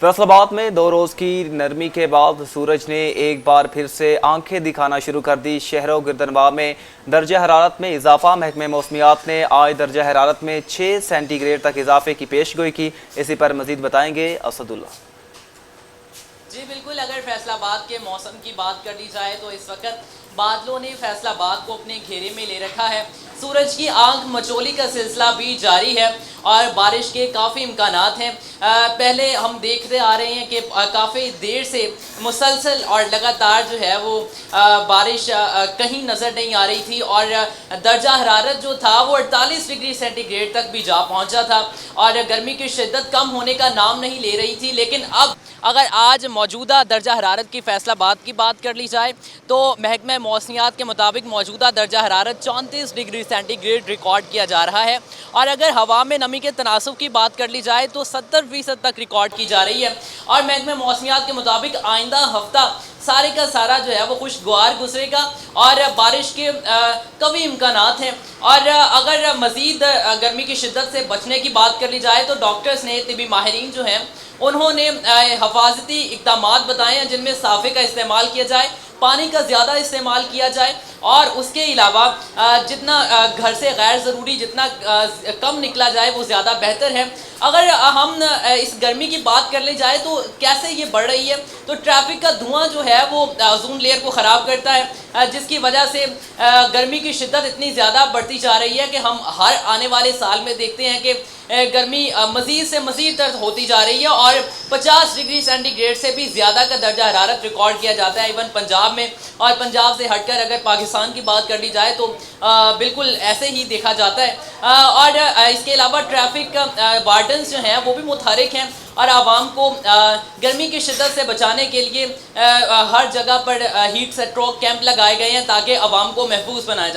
فیصل آباد میں 2 روز کی نرمی کے بعد سورج نے ایک بار پھر سے آنکھیں دکھانا شروع کر دی۔ شہر و گردنواح میں درجہ حرارت میں اضافہ۔ محکمہ موسمیات نے آج درجہ حرارت میں 6 سینٹی گریڈ تک اضافے کی پیش گوئی کی۔ اسی پر مزید بتائیں گے اسد اللہ۔ جی بالکل، اگر فیصل آباد کے موسم کی بات کر لی جائے تو اس وقت بادلوں نے فیصل آباد کو اپنے گھیرے میں لے رکھا ہے۔ سورج کی آنکھ مچولی کا سلسلہ بھی جاری ہے اور بارش کے کافی امکانات ہیں۔ پہلے ہم دیکھتے آ رہے ہیں کہ کافی دیر سے مسلسل اور لگاتار جو ہے وہ بارش کہیں نظر نہیں آ رہی تھی اور درجہ حرارت جو تھا وہ 48 ڈگری سینٹی گریڈ تک بھی جا پہنچا تھا اور گرمی کی شدت کم ہونے کا نام نہیں لے رہی تھی۔ لیکن اب اگر آج موجودہ درجہ حرارت کی فیصل آباد کی بات کر لی جائے تو محکمہ موسمیات کے مطابق موجودہ درجہ حرارت 34 ڈگری سینٹی گریڈ ریکارڈ کیا جا رہا ہے اور اگر ہوا میں نمی کے تناسب کی بات کر لی جائے تو 70% تک ریکارڈ کی جا رہی ہے اور محکمہ موسمیات کے مطابق آئندہ ہفتہ سارے کا سارا جو ہے وہ خوشگوار گزرے گا اور بارش کے قوی امکانات ہیں۔ اور اگر مزید گرمی کی شدت سے بچنے کی بات کر لی جائے تو ڈاکٹرز نے، طبی ماہرین جو ہیں انہوں نے حفاظتی اقدامات بتائے ہیں جن میں صافے کا استعمال کیا جائے، پانی کا زیادہ استعمال کیا جائے اور اس کے علاوہ جتنا گھر سے غیر ضروری جتنا کم نکلا جائے وہ زیادہ بہتر ہے۔ اگر ہم اس گرمی کی بات کر لی جائے تو کیسے یہ بڑھ رہی ہے تو ٹریفک کا دھواں جو ہے وہ اوزون لیئر کو خراب کرتا ہے جس کی وجہ سے گرمی کی شدت اتنی زیادہ بڑھتی جا رہی ہے کہ ہم ہر آنے والے سال میں دیکھتے ہیں کہ گرمی مزید سے مزید تر ہوتی جا رہی ہے اور 50 ڈگری سینٹی گریڈ سے بھی زیادہ کا درجہ حرارت ریکارڈ کیا جاتا ہے ایون پنجاب میں، اور پنجاب سے ہٹ کر اگر پاکستان کی بات کر لی جائے تو بالکل ایسے ہی دیکھا جاتا ہے۔ اور اس کے علاوہ ٹریفک وارڈنز جو ہیں وہ بھی متحرک ہیں اور عوام کو گرمی کی شدت سے بچانے کے لیے ہر جگہ پر ہیٹ سٹروک کیمپ لگائے گئے ہیں تاکہ عوام کو محفوظ بنایا جائے۔